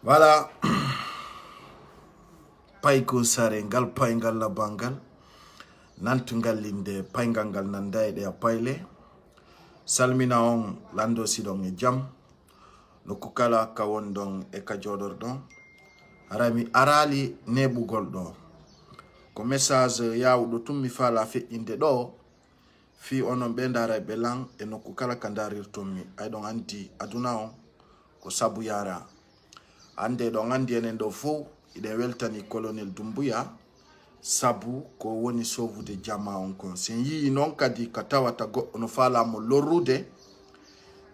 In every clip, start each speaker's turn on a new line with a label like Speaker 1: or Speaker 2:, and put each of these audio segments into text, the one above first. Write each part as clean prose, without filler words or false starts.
Speaker 1: Voilà. Paiko sarengal paingal la bangal. Nantungal linde paingangal nandae de apaile. Salmina on lando sidong e jam. Nokukala kawondong e kajodordon. Arami arali nebugol do. Ko message yaawdo tummi fala feƴƴinde ɗo fi onon ɓe ndara belang e nokku kala ka darirtonmi ay ɗon andi aduna on ko sabu yara ande ɗon andi enen ɗo fo iɗen weltani colonel Doumbouya sabu ko woni sauvude jama on kon sen yii noon kadi ka tawata goɗɗo no falamo lorrude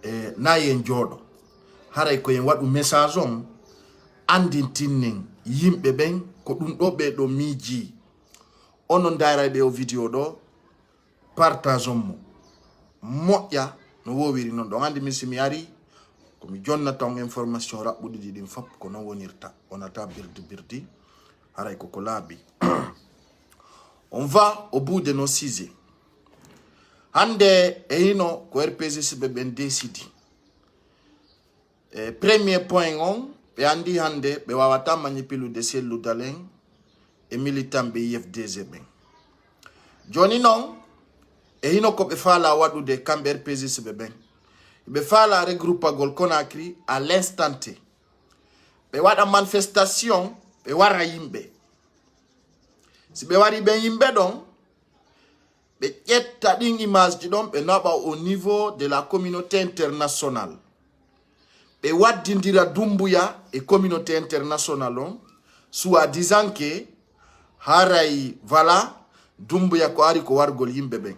Speaker 1: e nayi en jooɗo haray ko en waɗu message on andintinnen yimɓe ɓen ko ɗum ɗo ɓe ɗo miiji onon dayraɓe o vidéo ɗo partage on mo moƴƴa no wowiri noon ɗon andi min simi ari komi jonnata on information raɓɓuɗi ɗi ɗin fop ko non wonirta onata birdi haray koko laaɓi on va au bout de nos sujets hande e hino ko RPGC ɓe ɓen décidi premier point on ɓe andi hande ɓe wawata manipulude selludalen e militant ɓe IFDG ɓen joni noon e hino ko ɓe faala waɗude kamɓe RPGC ɓe ɓen ɓe faala regroupagol Conakry à l'instant T ɓe waɗa manifestation ɓe wara yimɓe si ɓe wari ɓen yimɓe ɗon ɓe ƴetta ɗin image ji ɗon ɓe naɓa au niveau de la communauté internationale ɓe waddidira Doumbouya e communauté internationale on soit disant que haray voilà Doumbouya ko ari ko wargol yimɓe ɓen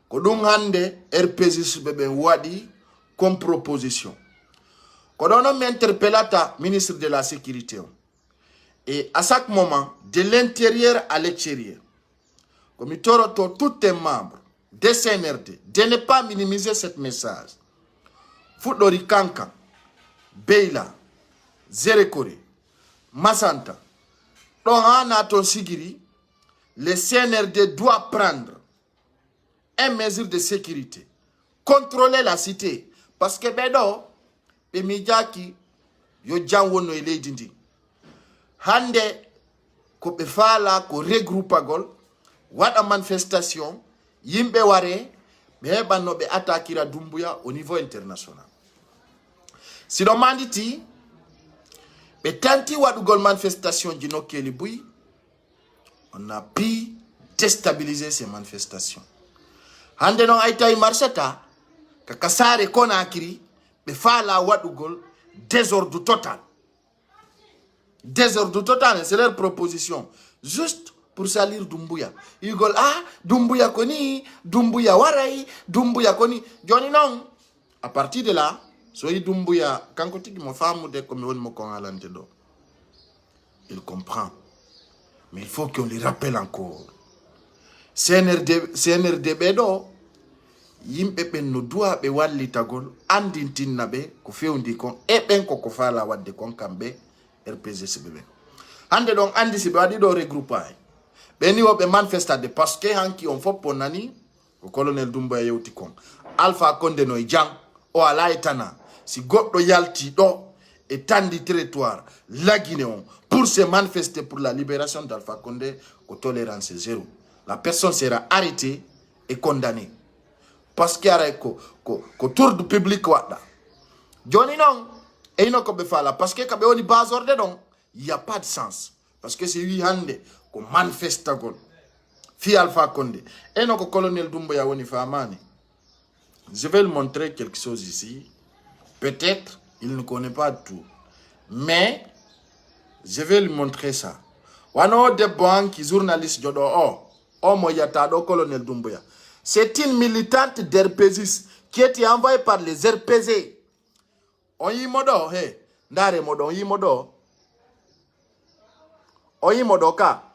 Speaker 1: ko ɗum hande RPGC ɓe ɓen waɗi comme proposition ko ɗon on mi interpellata ministre de la sécurité on et à chaque moment de l'intérieur à l'extérieur comme toroto tous les membres de CNRD de ne pas minimiser cette message fuɗɗori Kankan Beyla Zerekore Masanta ɗon ha naton sigiri le CNRD doit prendre une mesure de sécurité contrôler la cité parce que ɓeɗo ɓe mijaki yo jam wonno e leydi ndi hande ko ɓe faala ko regroupagol waɗa manifestation yimɓe ware ɓe heɓanno ɓe attaquera Doumbouya au niveau international siɗo manditi ɓe tanti waɗugol manifestation ji nokkeli buy on a pu déstabiliser ces manifestations hande non ay tawi marchata kaka sare Conakry ɓe faala waɗugol désordre total c'est leur proposition juste pour salir Doumbouya igol Doumbouya koni Doumbouya waray Doumbouya koni joni non à partir de là so yi Doumbouya kanko tigi mo famude ko mi woni mo kon alante ɗo il comprend mais il faut qu'on lui rappelle encore CNRD ɓe ɗo yimɓe ɓen no duwa ɓe wallitagol andintinna ɓe ko fewndi kon e ɓen koko faala wadde kon kamɓe RPGC ɓe ɓen hande ɗon andi si ɓe waɗi ɗo regroupage ɓe ni woɓe manifestade parce que hanki on fof on nani ko colonel Doumbouya yewti kon Alpha Condé no e jang o ala e tana si goɗɗo yalti ɗo e tandi territoire lagine on pour se manifester pour la libération d'Alpha Condé ko tolérance zéro la personne sera arrêtée et condamnée parce que aray ko tour du public waɗɗa joni non e ino ko ɓe faala parce que kaɓe woni basorde ɗon il y a pas de sens parce que si wi hande ko manifestagol fi Alpha Condé eno ko colonel Doumbouya woni famani je vais lui montrer quelque chose ici peut-être il ne connaît pas tout mais je vais lui montrer ça wano debbo hanki journaliste joɗo o mo yiyata ɗo colonel Doumbouya c'est une militante d'RPGC qui était envoyée par les RPG on yimo ɗo he ndare mo ɗo on yimo ɗo ka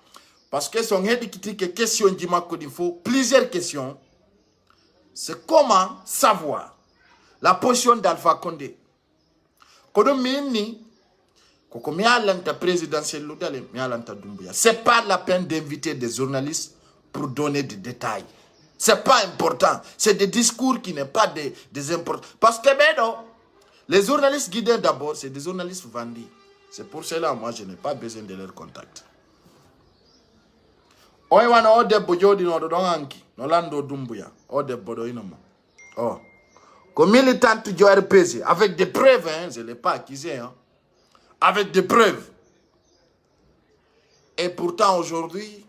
Speaker 1: parce que son heɗikitike question ji makko ɗin faut plusieurs questions c'est comment savoir la position d'Alpha Condé ko ɗum mi inni koko mi alanta présidentiel ludale mi alanta Doumbouya c'est pas la peine d'inviter des journalistes pour donner des détails c'est pas important c'est des discours qui n'est pas des importants parce que les journalistes guidés d'abord c'est des journalistes vendus C'est pour cela, moi, je n'ai pas besoin de leur contact. Oiwana odebbo jodino do anki no lando Dumbuya odebbo do inoma. Oh. Comme militante du RPG avec des preuves, hein, je ne l'ai pas accusé, hein, avec des preuves. Et pourtant aujourd'hui,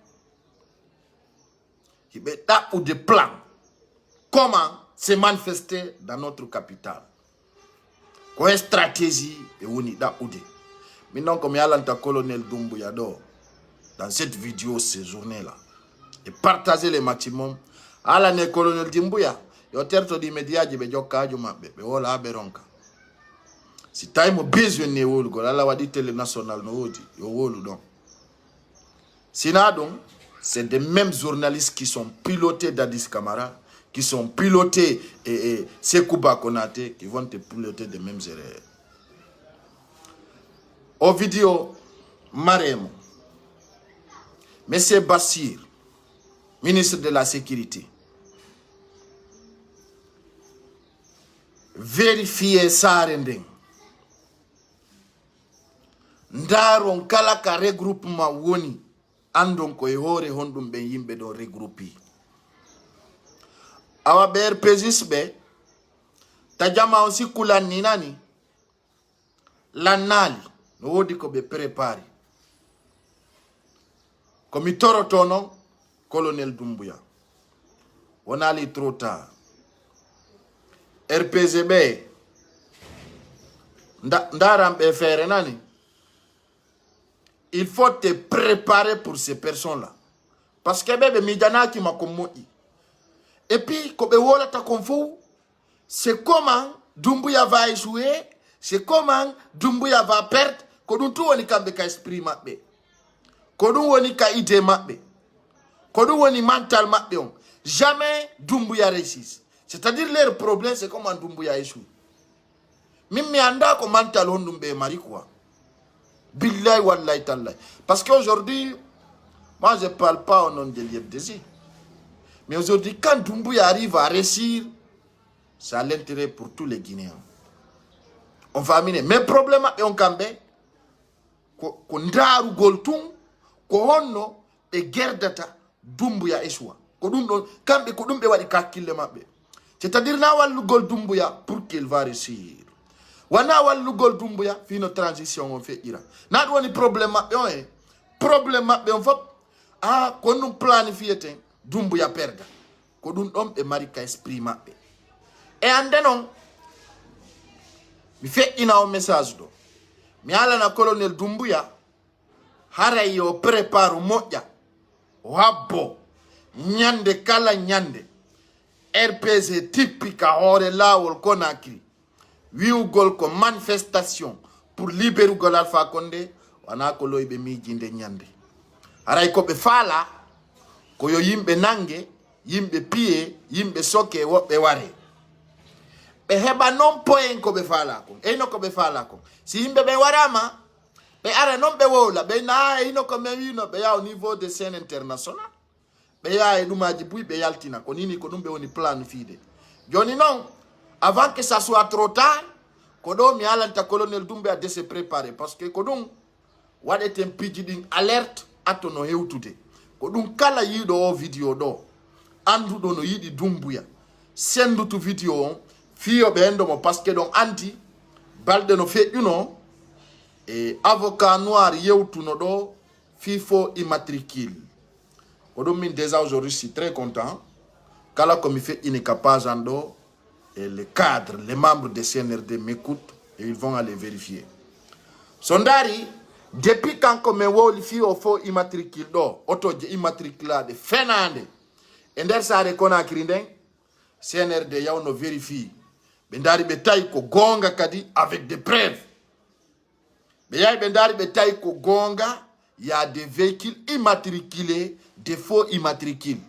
Speaker 1: il y a des plans. Comment se manifester dans notre capitale? Quelle stratégie et où ni da oude. Maintenant comme il y a l'anta colonel Dumbuya dans cette vidéo, ces journées-là, et partagez le maximum. À l'année colonel Dumbuya, yo terto di media jibe jokkaaju mabbe be wola be ronka. Si time besoin ne wolu go la wadi télé national no wodi yo wolu donc. Sinon, c'est des mêmes journalistes qui sont pilotés d'Addis Camara, qui sont pilotés et Sekouba Konate, qui vont te piloter des mêmes erreurs. Au vidéo, Maremo, M. Bassir, ministre de la Sécurité, vérifier ça rending. Ndaron kala ka regroupement woni andon ko e hore hondum be yimbe do regroupi. Awa ber pezis be tajama aussi kulani nani lanali no wodi ko be prepare. Komi torotono colonel Dumbuya. On allait trop tard. RPZB ndarambe faire nani. Il faut te préparer pour ces personnes-là. Parce que bébé midana qui m'a commoudi. Et puis, comme wola ta konfu, c'est comment Dumbuya va échouer, c'est comment Dumbuya va perdre, kodun tu woni kambe ka esprit mabbe. Kodun woni ka idée mabbe. Kodun woni mental mabbe on. Jamais Dumbuya réussit. C'est-à-dire leur problème c'est comment Dumbuya échoue. Mimi anda ko mental hondumbe mari quoi. Billahi wallahi tallahi. Parce qu'aujourd'hui, moi je ne parle pas au nom de l'IFDZ. Mais aujourd'hui, quand Dumbuya arrive à réussir, ça a l'intérêt pour tous les Guinéens. On va amener. Mais le problème est qu'on ndaru goltung, qu'on honno et guerre data Dumbuya échoua. C'est-à-dire que gol Dumbuya pour qu'il va réussir. Wana walu gol Dumbuya fi no transition on fait ira. Na do ni problème mabbe on e. Problème mabbe on fop ko nous planifier ten Dumbuya perda. Ko dum dom e marika esprit mabbe. E ande non mi fait ina o message do. Mi ala na colonel Dumbuya hara yo prépare moja. Wabbo nyande kala nyande. RPZ typique hore lawol Conakry. Wiugol ko manifestation pour libérer Gol Alpha Condé wana ko loybe mi jinde nyande aray ko be fala ko yo yimbe nange yimbe piye yimbe soke wobe ware be heba non point ko be fala ko e no ko be fala ko si yimbe be warama be ara non be wola be na ino ko me wino be ya au niveau de scène international be ya e dumaji bui be yaltina ko nini ko dumbe woni plan fide joni non. Avant que ça soit trop tard, Kodo mi alanta colonel Dumbuya de se préparer parce que Kodon what est un pidgin alerte atono hewtude. Kodon kala yido video do andu do no yidi Dumbuya sendu tu video on fiyo be endo mo parce que donc anti balde no fe et avocat noir yewtu no do fifo immatricule. Kodon min déjà aujourd'hui je suis très content kala comme il fait incapable ando. Et les cadres, les membres de CNRD m'écoutent et ils vont aller vérifier. Sondari, depuis quand comme un fi au faux immatricule do, auto immatriculade, fenande, et der sa Conakry den, CNRD ya on vérifie. Bendari betaille ko gonga kadi avec des preuves. Beyai bendari betaille ko gonga, il y a des véhicules immatriculés, des faux immatricules.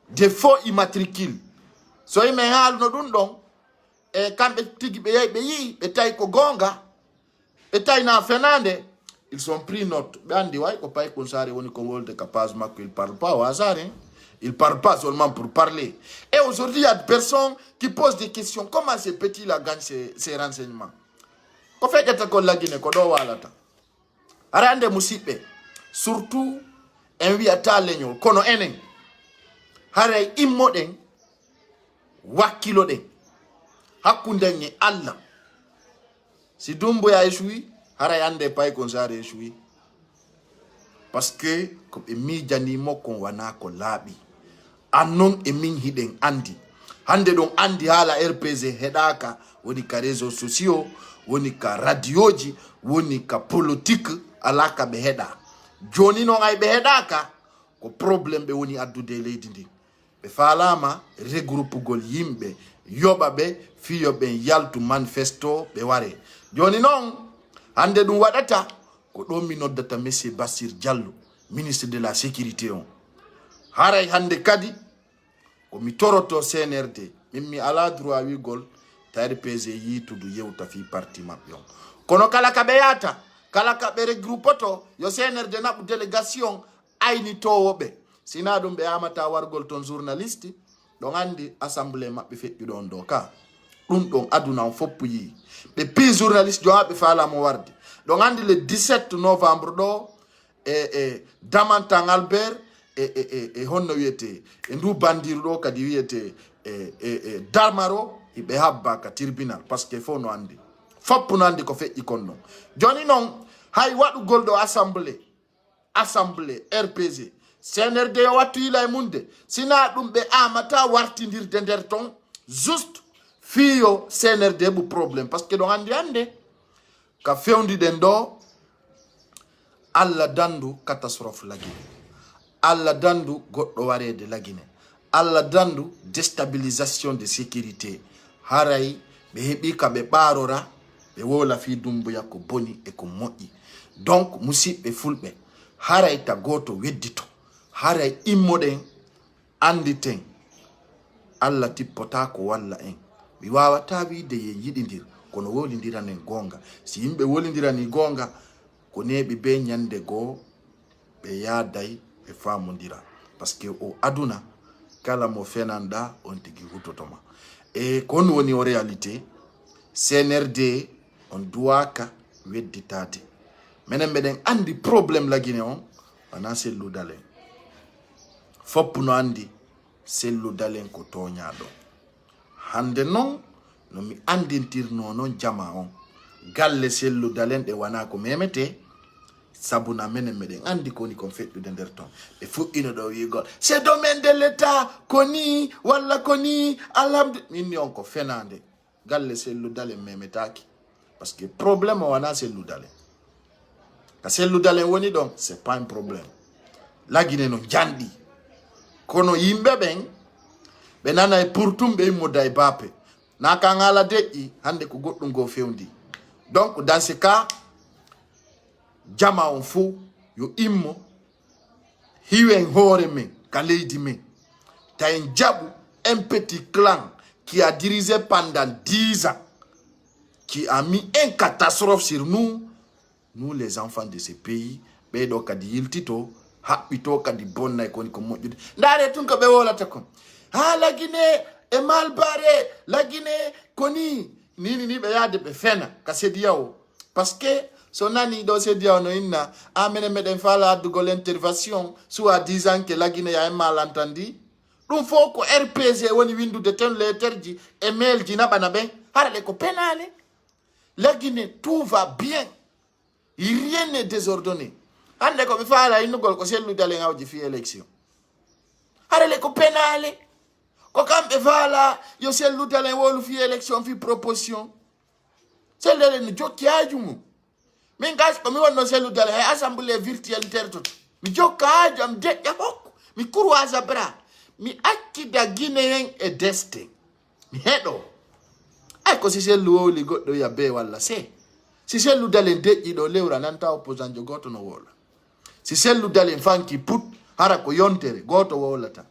Speaker 1: Des faux immatricules. So ime hal no dun don e kambe tigi be yi be tay ko gonga be tay na fenande ils sont pris note bandi way ko pay ko sare woni ko wolde capaz makko il parle pas au hasard hein? Il parle pas seulement pour parler. Et aujourd'hui il y a des personnes qui posent des questions. Comment ce petit là gagne ces renseignements? ko feƴata ko lagine ko ɗo walata ara ande musidɓe surtout en wiyata leñol kono enen haray immoɗen wakkiloɗen hakkunden e Allah si Doumbouya échoui haray ande pay kon sare échoui parce que ko ɓe miijanimo kon wana ko laaɓi annon e min hiɗen andi hande ɗon andi haala RPG heɗaka woni ka réseaux sociaux woni ka radio ji woni ka politique ala ka ɓe heɗa joni noon ay ɓe heɗaka ko probléme ɓe woni addude leydi ndi ɓe falama regroupegol yimɓe yoɓa ɓe fiyo ɓen yaltu manifesto ɓe ware joni noon hande ɗum waɗata ko ɗo mi noddata monsieur Bassir Diallo ministre de la sécurité on haray hande kadi ko mi toroto CNRD min mi ala droit wigol ta RPG yitudu yewta fi parti maɓɓe on kono kala ka ɓe yata kala ka ɓe regroupoto yo CNRD naɓu délégation aynitowoɓe sina ɗum ɓe amata wargol ton journaliste ɗon andi assemblée maɓɓe feƴƴuɗo on ɗo ka ɗum ɗon aduna on foppu yi ɓe pi journaliste jo haɓe falamo warde ɗon andi le 17 novembre ɗo Damantan Albert e honno wiyete e ndu bandiru ɗo kadi wiyete Darmaro iɓe habba ka tribunal par ce que fo no andi foppu no andi ko feƴƴi kon non joni noon hay waɗugol ɗo assemblée RPG CNRD o wattu yila e munde sina ɗum ɓe amata wartidirde nder ton juste fiyo CNRD ɓu probléme par ce que ɗon andi hande ka fewdiɗen ɗo Allah dandu catastrophe lagine Allah dandu goɗɗo warede lagine Allah dandu déstabilisation de sécurité haray ɓe heɓi ka ɓe ɓarora ɓe wola fi Doumbouya ko boni e ko moƴƴi donc musidɓe fulɓe haray ta goto weddito haray immoɗen anditen Allah tippota ko walla en mi wawata wiide ye yiɗidir kono wolidiranen gonga si yimɓe wolidirani gonga ko neɓi be ñande goo ɓe yaaday ɓe famodira par ce que o aduna kala mo fenanɗa on tigi hutotoma e kon woni o réalité CNRD on duwaka wedditade minen meɗen andi probléme lagine on wana selludalen foppu no andi selludalen ko toñaɗo hande noon no mi andintirno noon jama on galle selludalen ɗe wana ko memete sabuna menen meɗen andi koni kon feƴƴude nder ton ɓe fuɗɗino ɗo wigol c'est domaine de l'état koni walla koni alhamdu minni on ko fenade galle selludalen memetaki par ce que probléme o wana selludalen ka selludalen woni ɗon c'est pas un problème lagine no janɗi kono yimɓe ɓen ɓe nana e pourtum ɓe immodda e bape na kan ala deƴƴi hande ko goɗɗum go fewndi donc dans ce cas jama on fou yo immo hiwen hoore men ka leydi men ta en jaɓu un petit clan qui a dirigé pendant 10 ans qui a mis un catastrophe sur nous les enfants de ce pays ɓeɗo kadi yiltito haɓɓito kadi bonnay koni ko moƴƴude ndaare tun ko ɓe wolata kon ha lagine e malbare lagine koni ni ɓe yaade ɓe fena ka Sedia o par ce que so nani ɗo Sedia o no inna amene meɗen fala addugol intervention soit 10 ans que lagine ya en malentandi ɗum fo ko RPG woni windude ten lettre ji e mail ji naɓana ɓen harale ko penale lagine tout va bien rien n'est désordonné hande ko ɓe faala innugol ko selludalen awji fi élection harale ko penale ko kamɓe faala yo selludalen wolu fi élection fi proposition selludalen no jokki haaju mum min gas ko mi wonno selludalen hay assemblée virtuelle tertoto mi jokka haaju am deƴƴa hokku mi croise bras mi akkida guinéen e destin mi heɗo ay ko si sellu wowli goɗɗo wiya be walla se si selludalen deƴƴi ɗo lewra nanta opposant jo goto no wola si selludalen fanki put hara ko yontere goto wolata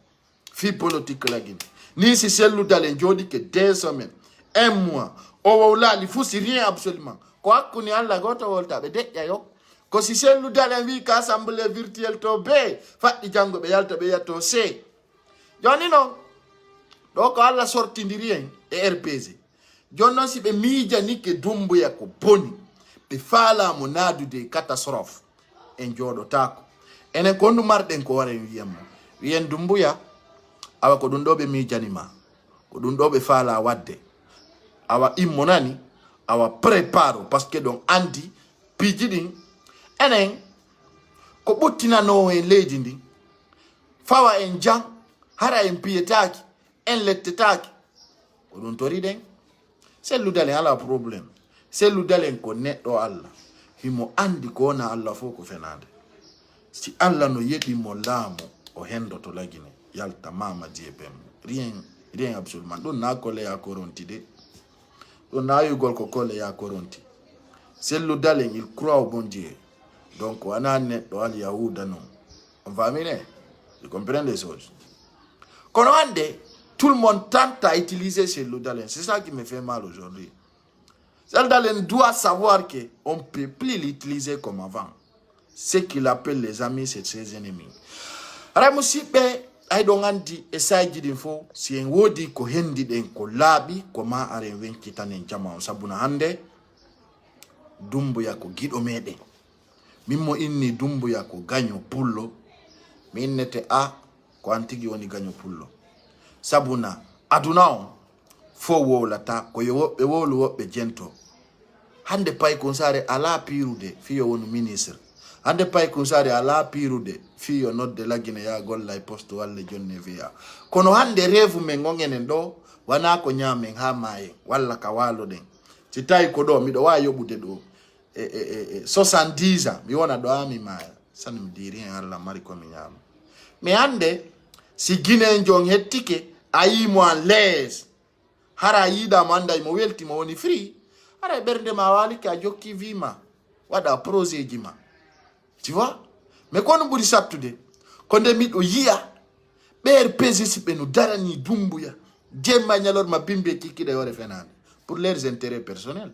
Speaker 1: fi politique lagine ni si selludalen jooɗi ke 2 semaines 1 mois o wowlali fuu si rien absolument ko hakkuni Allah goto wolta ɓe deƴƴa yok ko si selludalen wi ka assemblée virtuelle to be faɗɗi janggo ɓe yalta ɓe yiyatto se joni noon ɗo ko Allah sortidiri en e RPG jonno si be mija ni ke dumbuya ko boni be fala mo nadude catastrophe en jodo tako enen ko ndu marden ko ware wiyen dumbuya awa ko dun do be mijanima ko dun do be fala wadde awa immonani awa préparo parce que donc andi pijidin enen ko buttina no en leydi ndi fawa en jang hara en piyetaki en lettetaki ko dun tori den selludalen ala problème selludalen ko neddo Allah himo andi ko na Allah fo ko fenade si Allah no yebi mo laamu o hendo to lagine yalta mama diepem rien absolument don na ko le ya koronti de don na yugol ko kole ya koronti selludalen il croit au bon Dieu donc on a neddo al yahuda non on va mener je comprends les choses kono ande tout le monde tente à utiliser selludalen c'est ça qui me fait mal aujourd'hui. Selludalen doit savoir que on peut plus l'utiliser comme avant. Ce qu'il appelle les amis, c'est ses ennemis. Ramusipe ay dongandi esaji dinfo si en wodi ko hendi den ko labi ko ma are wenki tanen jama sabuna hande dumbu ya ko gido mede mimmo inni dumbu ya ko ganyo pullo minnete a ko antigi woni ganyo pullo sabuna aduna fo wolata ko yo be wolu wobbe jento hande pay konsare ala pirude fiyo wonu ministre hande pay konsare ala pirude fiyo nodde lagine ya golla e poste walle jonne via kono hande revu men ngongenen do wana ko nyamen ha maye walla ka walo den ci tay ko do mi do wa yobude do 70 mi wona do ami maya san mi diri en alla mari ko mi nyam mais hande si gine njong hettike ayi mo en l'aise hara yida manda mo welti mo woni free hara bernde ma wali ka jokki vima wada projet ma tu vois mais quand on buri sattude konde mido yiya ber pesisi be no darani dumbuya jemma nyalor ma bimbe kikide yore fenane pour leurs intérêts personnels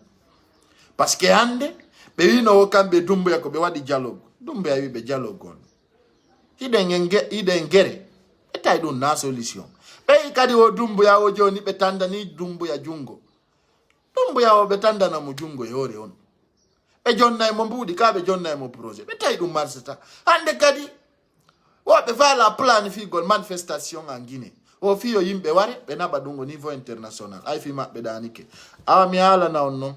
Speaker 1: parce que hande be wino kambe dumbuya ko be wadi dialogue dumbuya wi be dialogue on idengere etay don na solution be kadi o dumbuya o joni be tandani dumbuya jungo dumbuya o be tandana mo jungo yore on e jonna e mo mbudi ka be jonna e mo projet be tay dum marsata hande kadi wo be fala plan fi gol manifestation en Guinée o fi yo yimbe ware be naba dungo niveau international ay fi mabbe danike awa mi ala na onno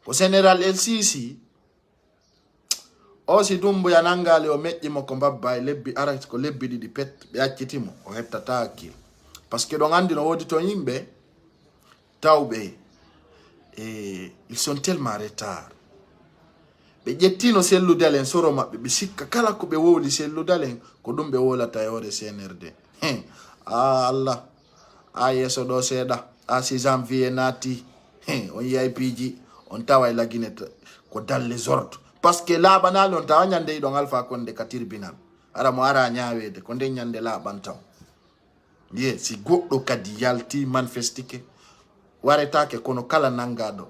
Speaker 1: ko general El Sisi o si dumbu ya nangale o meddi mo ko babba e lebbi arat ko lebbi di pet be accitimo o hettata akil parce que don andi no wodi to yimbe tawbe ils sont tellement retard be jettino selludalen soro mabbe be sikka kala ko be woli selludalen ko dum be wolata yore CNRD Allah yeso do seda 6 janvier nati on YPG on tawa la Guinée ko dalle zorto parce que la banal on tawa nyande don alpha konde ka tribunal ara mo ara nyaawede ko de nyande la bantaw ye si goddo kadi yalti manifestike wareta ke kono kala nangado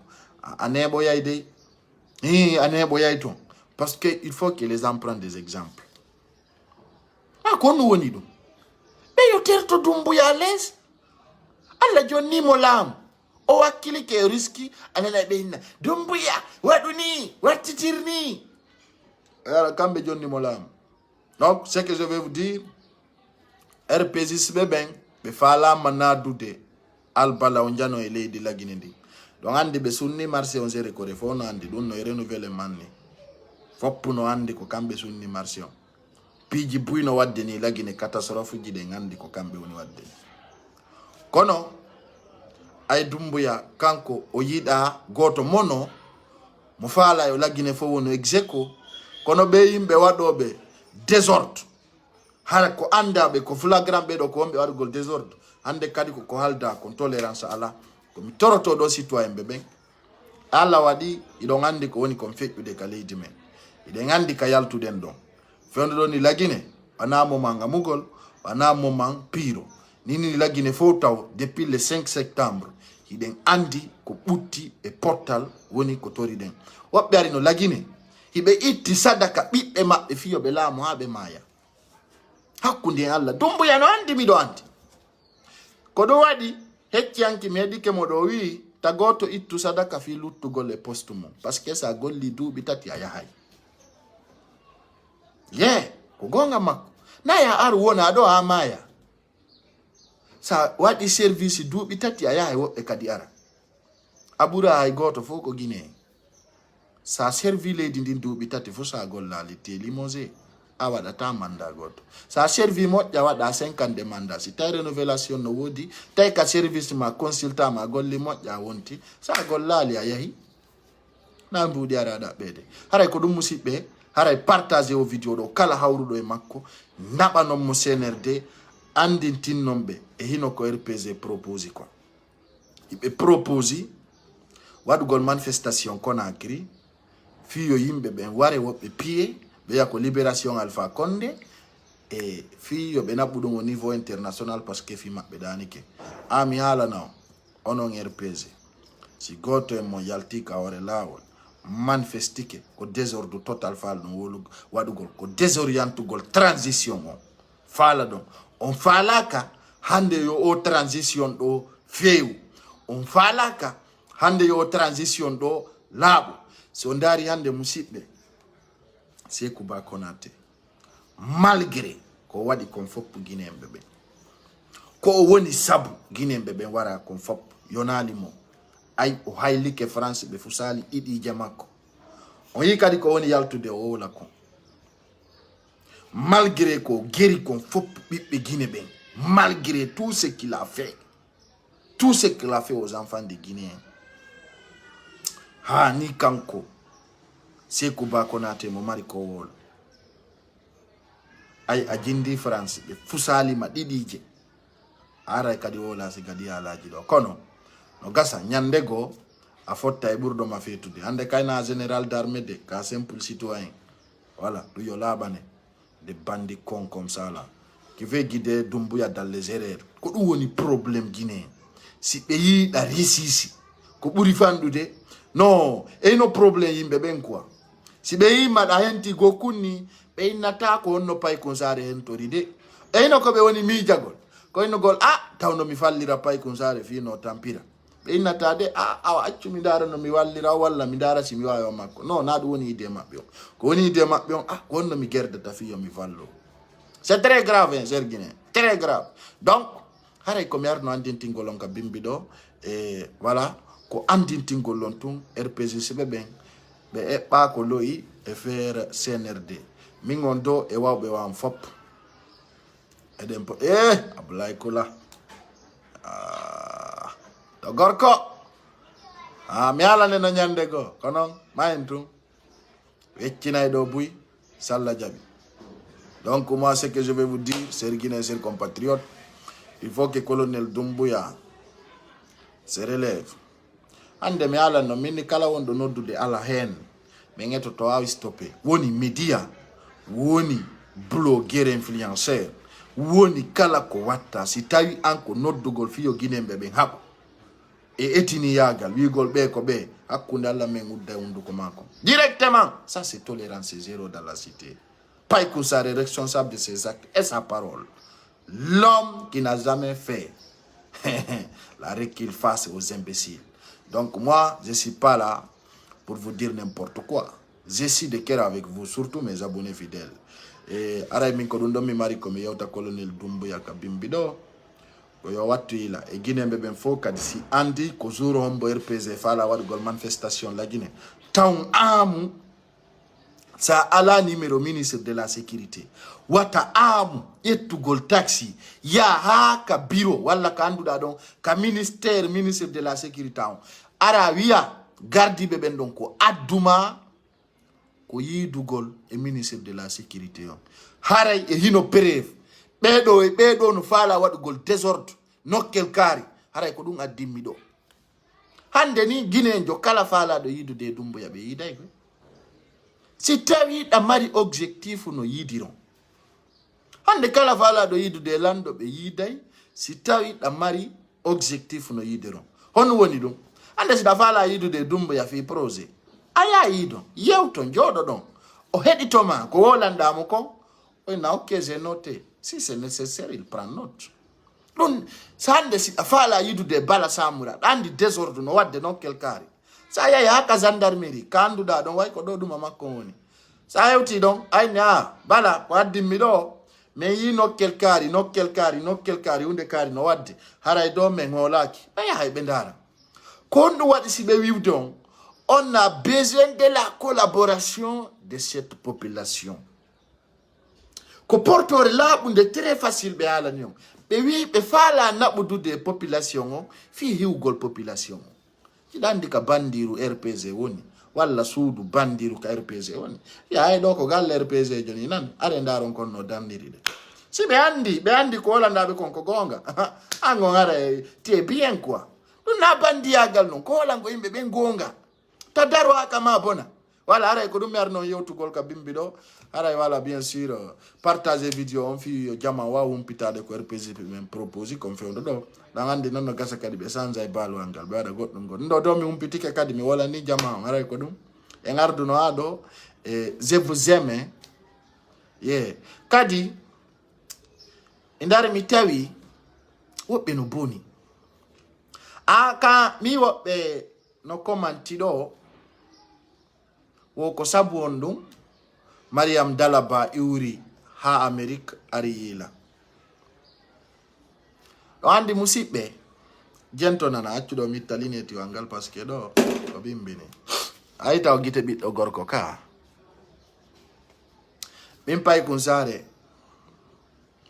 Speaker 1: anebo yayde anebo yayton parce que il faut que les gens prennent des exemples kono woni dum be yo terto dumbu ya les alla jonni mo lam o wakili ke riski anana be hinna dumbu ya waduni watitirni ara kambe jonni mo lam donc ce que je vais vous dire RPZ ben be fala manadude albala onjano e leydi la Guinée ndi donc andi be sunni marché on sere ko refo no andi dun no renouveler manni foppu no andi ko kambe sunni marché on piji buino wadde ni la Guinée catastrophe ji de ngandi ko kambe woni wadde kono ay dumbuya kanko o yida goto mono mo faala yo la Guinée fo wono execo kono be yimbe wadobe désordre har ko anda be ko flagrant be do ko wombe wadgol désordre ande kadi ko halda ko tolérance ala ko mi toroto do citoyen be ben ala wadi ido ngandi ko woni ko fekkude ka leydi men ide ngandi ka yaltuden don fondo do ni la Guinée ana mo manga mugol ana mo man piro nini la Guinée fo taw depuis le 5 septembre iden andi ko butti e portal woni ko tori den wobbe ari no la Guinée hibe itti sadaka bibbe mabbe fiyo be laamu habe maya hakkunde Allah dumbu ya no andi mi do andi ko do wadi hecci anki medike modo wi tagoto ittu sadaka fi luttugol le poste mum parce que sa golli duuɓi tati a yahay ko gonga makko na ya ar wona ɗo ha maya sa waɗi service duuɓi tati a yahay woɓɓe kadi ara a ɓura hay goto fof ko Guinée sa servi leydi ndin duuɓi tati fof sa gollali te limosé a waɗata mandat goto sa servi moƴƴa waɗa 50 mandat si tawi rénovélation no woodi tawi ka service ma consultant ma golli moƴƴa wonti sa gollali a yahi na mbuɗi ara ɗaɓɓede haray ko ɗum musidɓe haray partage o vidéo ɗo kala hawruɗo e makko naɓanon mo CNRD andintinnon ɓe e hino ko RPG propose quoi iɓe propose waɗugol manifestation Conakry fiyo yimɓe ɓen ware woɓɓe piye ɓe yaha ko libération Alpha Condé e fiyo ɓe naɓɓu ɗum au niveau international parce que fi maɓɓe danike ami haalana onon RPG si goto en mo yalti ka hore lawol manifestike ko désordre total faala ɗum waɗugol ko désorientugol transition o faala ɗon on faalaka hande yo o transition ɗo feewu on faalaka hande yo transition ɗo laaɓu so ndaari hande musidɓe Sékou Ba Konaté malgré ko waɗi kon fopp guinéenɓe ɓen ko o woni sabu guinéenɓe ɓen wara kon fopp yonali mo ay o haylike France ɓe fu sali ɗiɗije makko on yi kadi ko woni yaltude o wola kon malgré ko guéri kon fopp ɓiɓɓe Guinée ɓen malgré tout ce qu'il a fait aux enfants de Guinée ha ni kanko Sékou Ba Konaté mo mari ko wolo ay a jindi France ɓe fusalima ɗiɗije aray kadi wola si kadi alaji ɗo kono no gasa nyande go a fotta e ɓurɗo ma fetude hande kayna général d'armée de ka simple citoyen voilà ɗum yo laɓane de bandits cons comme ça là qui veut guider Doumbouya dans les erreurs ko ɗum woni probléme guinéen si ɓe yiiɗa risisi ko ɓuri fanɗude non eyno probléme yimɓe ɓen quoi si ɓe yi maɗa henti go kunni ɓe innata ko wonno pay konsare hentori de eyno ko ɓe woni miijagol ko innogol tawno mi fallira pay konsare fino tampira ɓe innata de awa accu mi dara no mi wallira walla mi dara si mi wawi makko non na ɗum woni idée maɓɓe on ko woni idée maɓɓe on ko wonno mi gerdata fiyo mi fallo c'est très grave hein cher Guinéen très grave donc haray komi arno andintingol on ka bimbi ɗo e voilà ko andintingol on tun RPG siɓe ɓen ɓe eɓɓa ko loyi e faire CNRD min on do e wawɓe wan fop eɗen po Abdoulaye Kula to gorko mi alane no ñande go kono mayen tun weccinay ɗo buy Salla jaɓi donc moi ce que je vais vous dire chers Guinéens, chers compatriotes, il faut que colonel Doumbouya se relève ande mi ala no minni kala wonɗo noddude ala hen min eto to wawi stoppé woni média woni blogueur influenceur woni kala ko watta si tawi an ko noddugol fiyo guinéenɓe ɓen haɓo e etini yagal wigol ɓe ko ɓe hakkude Allah men udda hunduko mako directement. Ça c'est tolérance zéro dans la cité. Paye Kounsar est responsable de ses actes et sa parole. L'homme qui n'a jamais fait l'arrêt qu'il fasse aux imbéciles. Donc moi, je ne suis pas là pour vous dire n'importe quoi. Je suis de cœur avec vous, surtout mes abonnés fidèles. Et aray min ko ɗum ɗon mi mari komi yewta colonel Doumbouya ka bimbiɗo ko yo wattu ila e guinéɓe ɓen fof kadi si andi ko jour hombo RPG fala waɗugol manifestation la Guinée taw amu sa ala numéro ministre de la sécurité wata amu ƴettugol taxi ya ha ka bureau walla ka anduɗa ɗon ka ministre de la sécurité on ara wiya gardiɓe ɓen ɗon ko adduma ko yidugol e ministre de la sécurité on haray e hino preuve ɓeɗo e ɓeɗo no faala waɗugol désordre nokkel kaari haray ko ɗum addimmi ɗo hande ni guinéjo kala faalaɗo yidude e Doumbouya ɓe yiiday koy si tawi ɗa mari objectif no yidiron hande kala faalaɗo yidude e lanɗo ɓe yiiday si tawi ɗa mari objectif no yidiron hono woni ɗum hande si ɗa faala yidude e Doumbouya fi projet aya yiidon yewto jooɗo ɗon o heɗitoma ko wolanɗamo kon oyna ok j'ai noté si c'est nécessaire il prend note Ɗum sande si fala yidude bala samura andi désordre no wadde non kelkari sa yahi ha ka gendarmerie kanduɗa ɗon way ko ɗo ɗuma makko woni sa hewti ɗon ayni bala ko addinmi ɗo min yi nokkel kaari hunde kaari no wadde haray do men holaki ɓe yahay ɓe ndara ko on ɗum waɗi si ɓe wiwde on a besoin de la collaboration de cette population ko portore laaɓude très facile ɓe haalani on ɓe wi ɓe faala naɓudude population o fi hiwgol population o hiɗa andi ka bandiru rpg woni walla suudu bandiru ka rpg woni yahay ɗo ko galle rpg joni nan are ndaron kon no dandiri de si ɓe andi ko holandaɓe kon ko gonga an on ara tie bien quoi ɗum na bandiyagal noon ko holango yimɓe ɓe gonga ta daro ha kama bona wala aray ko ɗum mi ar noon yewtugol ka bimbi ɗo aray wala bien sûr partage vidéo on fi jama wa humpitade ko rpg men propose comme fewdo ɗo ɗan andi noon no gasa kadi ɓe change baluwal ngal ɓe waɗa goɗɗum goɗɗum ɗo do mi humpitike kadi mi wolani jama on aray ko ɗum e garduno ha ɗo je vous aime kadi e ndar mi tawi woɓɓe no boni ka mi woɓɓe no commenti ɗo wo ko sabu on ɗum Mariam Dalaba iwri ha Amerique ari yila ɗo andi musidɓe jentonana accuɗo mi talinetiwal ngal par ce que ɗo ko bimbini ayi taw gite ɓiɗɗo gorko ka min pay kun sare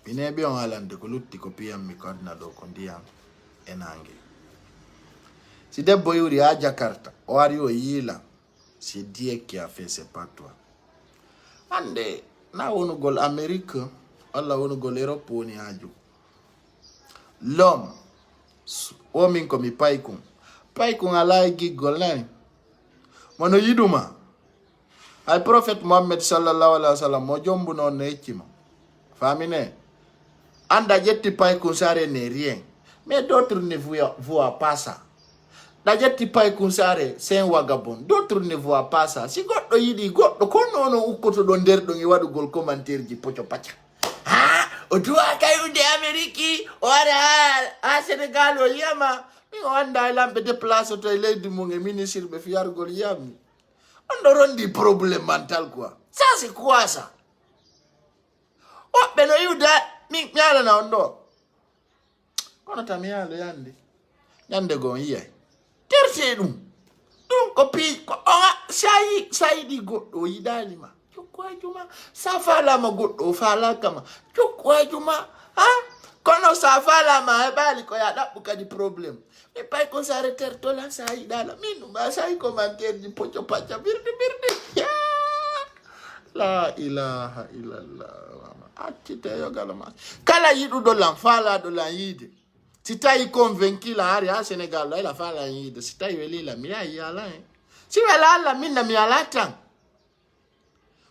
Speaker 1: mi neɓi on halande ko lutti ko piyammi ko adna ɗo ko ndiyam e nangue si debbo iwri ha Jakarta o ari o yila c'est Dieu qui a fait, c'est pas toi. Ande na wonugol Amérique walla wonugol Europe woni haju. L'homme o min ko mi paykun ala giggol nani mono yiduma ay prophète Muhammad sallallahu alaihi wasallam mo jombu non ne eccima famine anda jetti paykun sare ne rien mais d'autres ne voient pas ça. Dajetti pay kunsare sen wagabon d'autres ne voient pas ça si goddo yidi goddo ko nono ukkoto do nder do ngi wadugol commentaire ji pocho pacha o duwa kayude Ameriki o ara Senegal o yama mi o anda lambe déplacer to leydi mo ngi ministre be fiyargol yami on do rondi problème mental quoi ça c'est quoi ça o be no yuda mi nyala na ondo kono tamiyalo yande gon yiyay terse ɗum ko pi ko sayiɗi goɗɗo yiɗalima cokkoajuma sa falama goɗɗo falakama cokkoajuma kono sa falama heɓali ko ya ɗaɓɓu kadi probléme mi pay ko sare tertola sa yiɗala min ɗum a sayi commentaire ji poco pacca birde la ilaha illallah acciteyogalama kala yiɗuɗo lan falaɗo lan yiide si tawi convaincu la hari ha Sénégal ɗo ela fala yiide si tawi welila mi yahi ala si wela Allah minna mi ala tan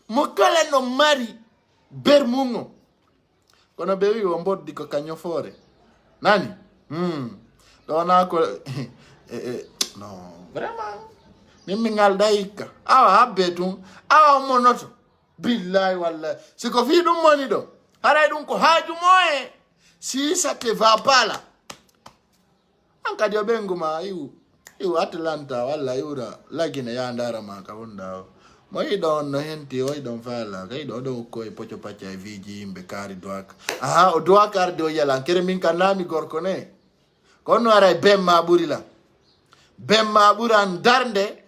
Speaker 1: mo kala no mari bermugo kono ɓe wi o boddi ko kañofoore nani ɗo na ko non vraiment min mi ngalda hikka awa habbe tun awa monoto billahi wallahi siko fi ɗum moni ɗo haray ɗum ko haaju moye si ça te va pas là kadi o ɓenguma iwu Atlanta walla iwra lagina ya ndara ma ka wonda mo yiɗon no henti o yiɗon fala ka yiɗo ɗo ko e poco pacca e viji yimɓe kaari doaka o doaka arde o yalan kere min ka nami gorko ne kono ara bemma ɓuri lan bemma ɓuran darde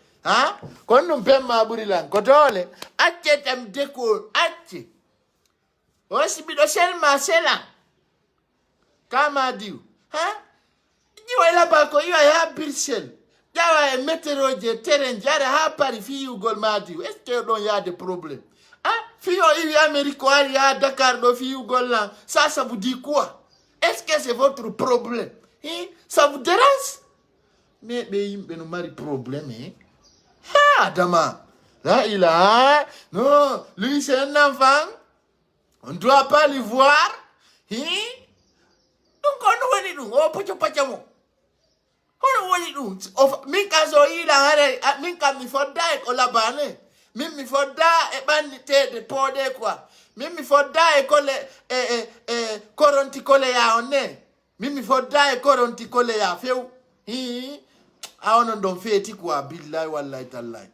Speaker 1: kono ɗum bemma ɓuri lan ko dole acce tam deko acce o sibiɗo selma selan kama diw iwa ba ko iwa ya Bruxelles jawa e météo je terrain jare ha Paris fi ugol madi est ce don ya de problème fi o iwi Amérique ari ya Dakar do fi ugol là ça vous dit quoi est-ce que c'est votre problème ça vous dérange mais be yimbe no mari problème Adama là il a non lui c'est un enfant on doit pas le voir donc on woni dum o pocho pachamo kono woni ɗum min ka so yiila hare min kam mi fodda e ko labane min mi fodda e ɓanniteede pooɗe quoi min mi fodda e kole koronti kole ya on ne Mimi fodda e koronti kole ya few. Hi. Aonon don feti kwa billahi wallahi tallahi.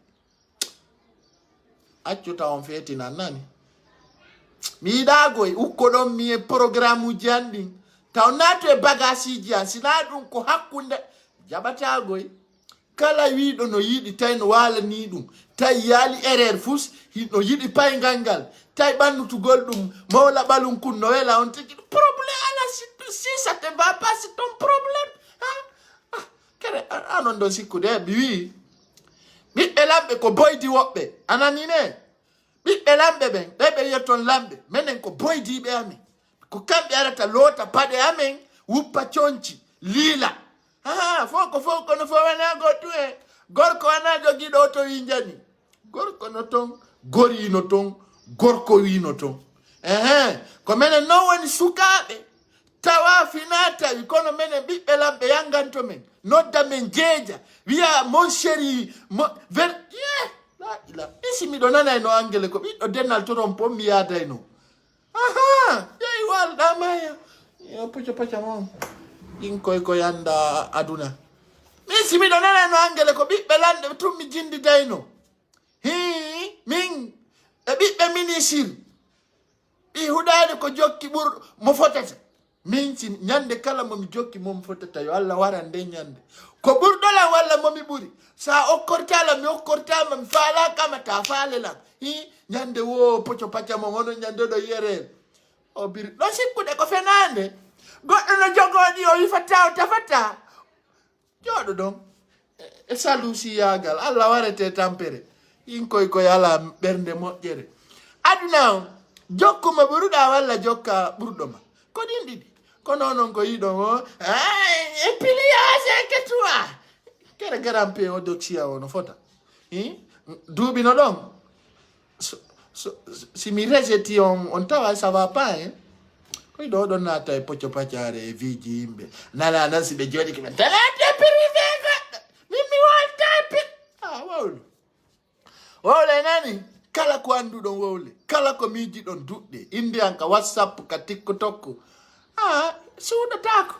Speaker 1: Accio ta on feti na nani? Mi dagoy ukkodon mi e programme jandi. Taw nato e bagasi ji sina dum ko hakkunde jabatagoy. Kala wiiɗo no yiɗi tay no walani ɗum tay yaali erreur fus no yiɗi paygalngal tay ɓannutugol ɗum mawla ɓalum kun no wela on tigi probléme ala si ça te va pas c'est ton problème kere anon ɗon sikkude mi wi ɓiɓɓe lamɓe ko boydi woɓɓe ananine ɓiɓɓe lamɓe ɓen ɓe ɓe yetton lamɓe minen ko boydiɓe amen ko kamɓe arata loota paɗe amen wuppa conci liila foko no fo wana gotu e gorko wana jogiɗo to winjani gorko no ton gori no ton gorko wi no ton ko menen non woni sukaɓe tawa finata wi kono menen ɓiɓɓe lamɓe yanganto men nodda men jeeja wiya mon chéri la ila isi miɗo nanay no angele ko ɓiɗɗo dennal toron pom mi yadayno yeyi walɗamaya yo pucca mon ɗin koy ko yanda aduna min simiɗo nana no angele ko ɓiɓɓe lande tum mi jindidayno min e ɓiɓɓe ministre ɓi huɗade ko jokki ɓur mo fotata min si ñande kala momi jokki momi fotata yo Allah wara nde ñande ko ɓurɗolam walla momi ɓuri sa okkortala mi okkortama mi faala kama ta faalelam ñande wo pocco pacca mo onon ñande ɗo yere o biri ɗo sikkude ko fenande goɗɗo no jogooɗi o yifata o tafata jooɗo ɗon e salusi yagal Allah warete tampere inkoy koye ala ɓernde moƴƴere aduna o jokkuma ɓuruɗa walla jokka ɓurɗoma ko ɗin ɗiɗi kono noon ko yiɗon o e piliase ketuwa kere garampe o doksiya o no fota duuɓino ɗon si mi rejeti on tawa ça va pas koy ɗo ɗon naata e pocco paccare e viji yimɓe nala nan si ɓe jooɗi kiɓe talate privé goɗɗo min mi wolta wowle wowle nani kala ko annduɗon wowle kala ko miijiɗon duɗɗe indiyan ka whatsapp ka tiktok suuɗatako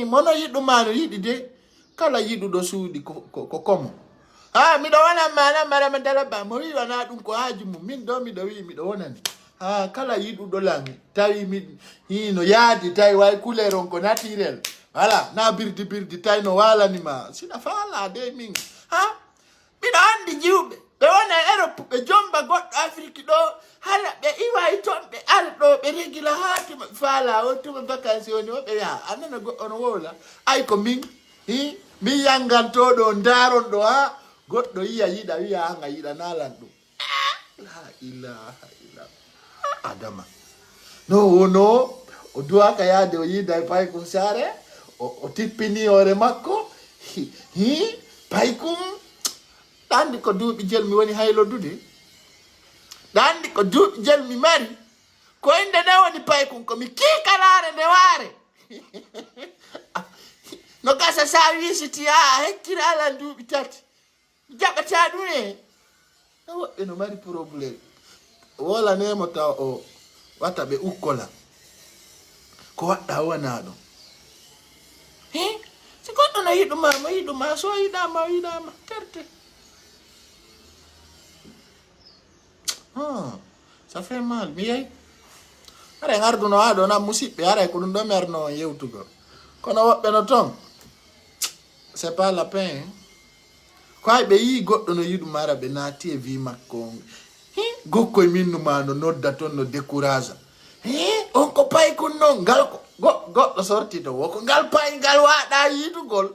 Speaker 1: mono yiɗuma no yiɗi de kala yiɗuɗo suuɗi ko komo miɗo wonan mana marama dalaba mo wi wana ɗum ko haaju mum min ɗo miɗo wi miɗo wonani kala yiɗuɗo lami tawi hino yaadi tawi way couleur on ko naturel voilà na birdi tawi no walanima sina faala de min miɗo andi jiwɓe ɓe wona Europe ɓe jomba goɗɗo Afrique ɗo hala ɓe iwa e toon ɓe ara ɗo ɓe régila ha tuma faala o tuma vacances woni o ɓe yaha anana goɗɗo no wowla ay ko min yangantoɗo daron ɗo goɗɗo yiya yiɗa wiya anga yiɗa nalan ɗum la ilaha illallah adama no o duwaka yaade o yida e paykum saare o tippini hoore makko paykum ɗandi ko duuɓi jel mi woni haylodude ɗandi ko duuɓi jel mi mari ko inde nde woni paykum komi kiikalare nde waare no gasa sa wisiti hekkira ala duuɓi tati jaɓata ɗum woɓɓe no mari probléme wolanemo taw o wata ɓe ukkola ko waɗɗa wona ɗum si goɗɗo no yiɗuma so yiɗama terte ça fait mal mi yeyi ara garduno ha ɗo na musidɓe aray ko ɗum ɗo mi arno on yewtugo kono woɓɓe no toon c'est pas la peine ko hay ɓe yi goɗɗo no yiɗuma ara ɓe naati e wi makko gokkoye minnuma no nodda toon no décourage on ko paykun noon ngal ko goɗɗo sorti to wo ko ngal pay ngal waɗa yiidugol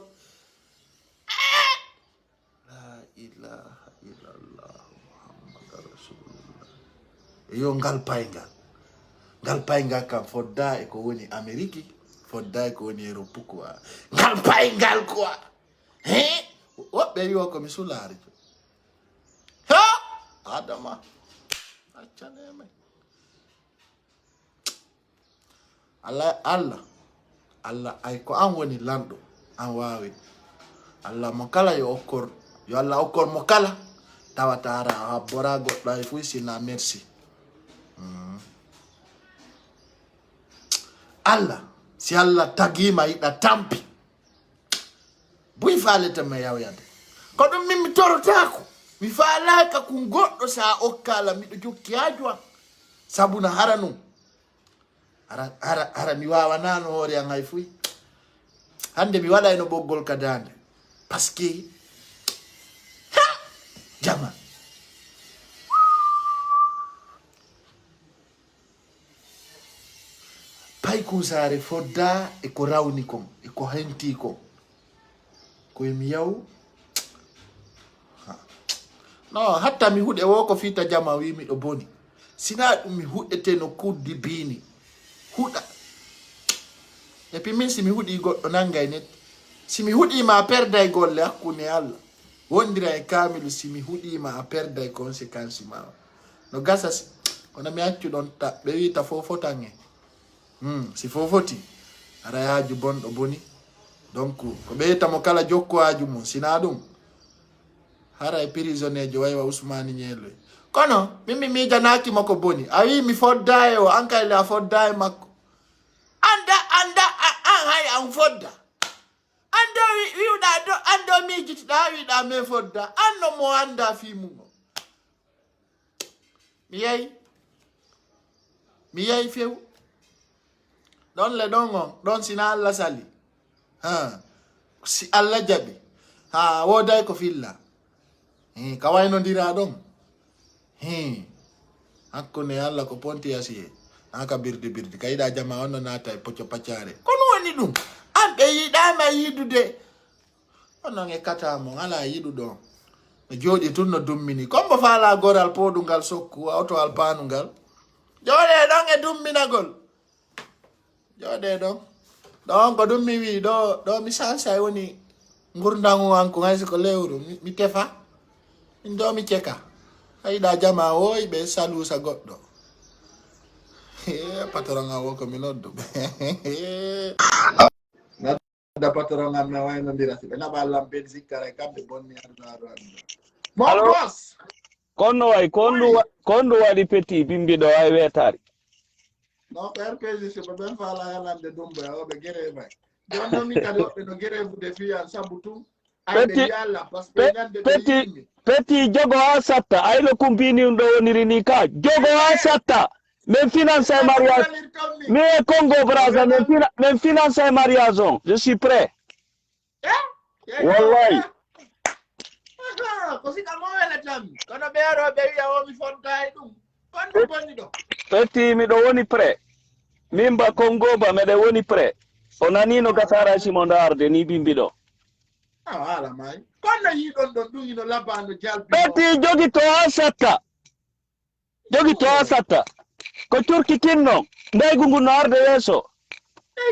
Speaker 1: la ilaha illallah muhammadu rasulullah yo ngal paygal kam fodda e ko woni Amérique fodda e ko woni Europe quoi ngal paygal quoi woɓɓe wiwo komi sulaari adama accaneme Allah ay ko an woni lanɗo an wawi Allah mo kala yo Allah okkor mo kala tawata ara habbora goɗɗo ay fu sina merci Allah si alla tagima ida tampi buy faleta me yawyande ko dum min mi torotako mi faalaka ku goddo sa okkala mi do jokki ajwa sabuna haranu ara mi wawa nano hore an hay fuy hande mi wala eno boggol kadande parce que jama pay ko sare fodda e ko rawni kon e ko henti ko ko mi yaw no hatta mi hude wo ko fita jama wi mi do boni sina dum mi hudete no kuddi bini huda e pi min si mi hudi goddo nangay net si mi hudi ma perda e golle hakune alla wondira e kamilu si mi hudi ma perda e conséquence ma no gasas kono mi accu don ta be wi ta fofotange si fofoti ara yaaju bondo boni donc ko be tamo kala jokko aaju mum sina dum hara e prisonnier jo waywa Ousmane Nyelo kono mimi mi janaki mako boni awi mi fodda e o anka ile fodda e makko anda an hay an fodda ando wiuda do ando mi jitda wiida me fodda anno mo anda fi mum mi yai few don le dongo don sina alla sali si alla jabi woday ko filla kawayno ndira don hakkone alla ko ponti asiye aka birdi kayda jama onno nata e pocco pacciare kono woni dum ambe yidama yidude onno nge kata mo ala yidu do no jodi tunno dummini kombo faala goral podungal sokku auto alpanungal jode don e dumminagol jode don ko dum mi wi do mi sansa woni ngurdangu anko ngasi ko lewru mi tefa ndo mi cheka ayda jama oy be salu sa goddo patron ngawo ko mi noddu da patron ngam na wayno dirasi be na ballam ben zikkare kambe bonni ado mo boss kondo wadi petit bimbi do ay wetari no RPG se ben fala yalande dumbe o be gere bay don mi kado be no gere bu de fiyan sabutu ay be yalla parce que nyande petit jogo asata ay lo kumbini ndo woniri ni ka jogo asata men finance mariage mais Congo Brazza men finance mariage je suis prêt wallahi così kamo wala tam kono be ro be ya o mi fontai dum kono bonni do petit mi do woni prêt mimba Congo ba me de woni prêt onanino gasara simonda arde ni bimbido ala mai kono yi don dungino labando jalbi petit jogi to asata ko turki tinno ndey gungu narde yeso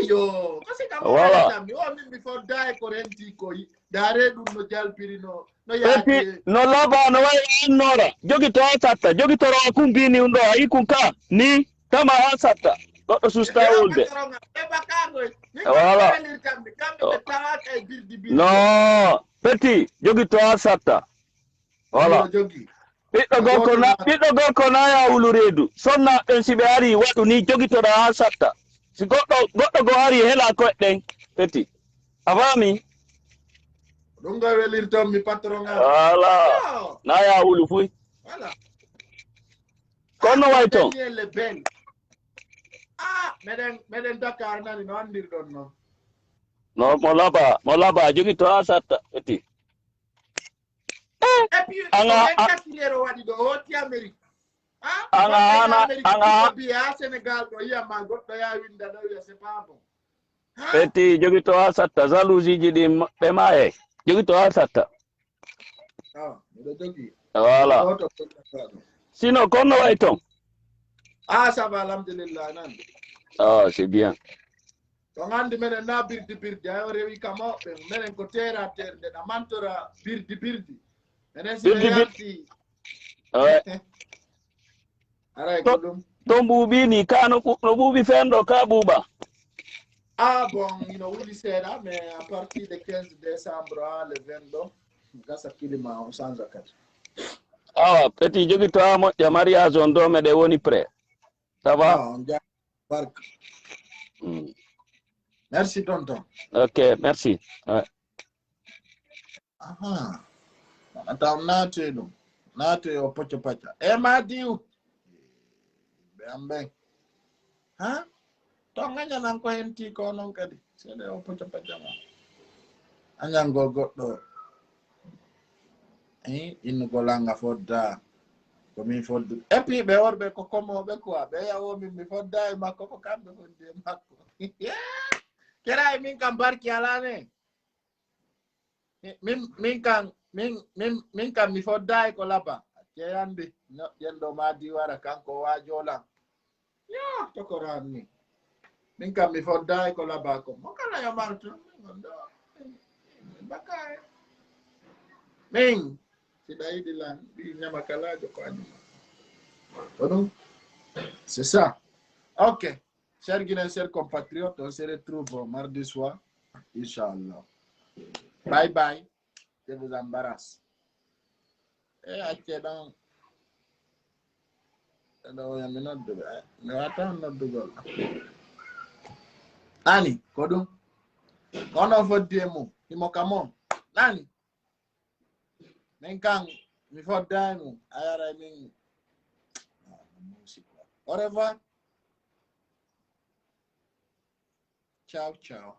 Speaker 1: eyo kasi kam wala mi o min before dai ko renti ko dare dum no jalpirino no yaati no laba no way nora jogi to asata jogi to ro kumbini undo ikunka ni tama asata do susta wolde wala no petit jogi to asata wala jogi Pido gorko na ya uluredu sonna ben sibe ari wadu ni jogito da asata si goddo go ari hela ko den petit avami dunga welirtom mi patron ala na ya ulu fui wala kono wayto meden Dakar nani no andir don no molaba jogito asata petit Peti jogi to asata zaluzi jidi pemae jogi to asata wala sino kono waito ça va alhamdulillah nan c'est bien ngandi menen na birdi ay rewi kamo menen ko terre de na mantora birdi menen si yarti ara ko dum bubi ni kano no bubi fendo ka buba bon wuli sera mais à partir de 15 décembre le 22 gasa kilima on sans zakat petit jogi to amo ya mariage on do me de woni prêt ça va bark Merci, tonton.
Speaker 2: Ok, merci. Ouais.
Speaker 1: Aha. Attends, nato yo pocho pacha. Madiu. Bembe. Ha? Tonganya nang ko henti ko non kadi. Sele yo pocho pacha ma. Anyang gogoddo. Inu golanga fodda. Komi foddu. Et puis be worbe ko komo be quoi. Be yawo mi fodda e makko ko kambe fodde makko. Kera min kam barki alane. Min kan mi fodda ko laba. Keyande no yendo madi wara kanko wajola. Yo to ko ranni. Min kam mi fodda ko laba ko. Mo kala yo marto. Bakay. Min sidai dilan di nyama kala jo ko anima. Donc, c'est ça. Ok. Chers Guinéens, chers compatriotes, on se retrouve mardi soir. Inch'Allah. Bye bye. Je vous embarrasse. Attends, Nani, Kodo? Kono fo demo, Imokamon. Nani? Menkang, mi fo demo. Ayara min. Au revoir. Ciao, ciao.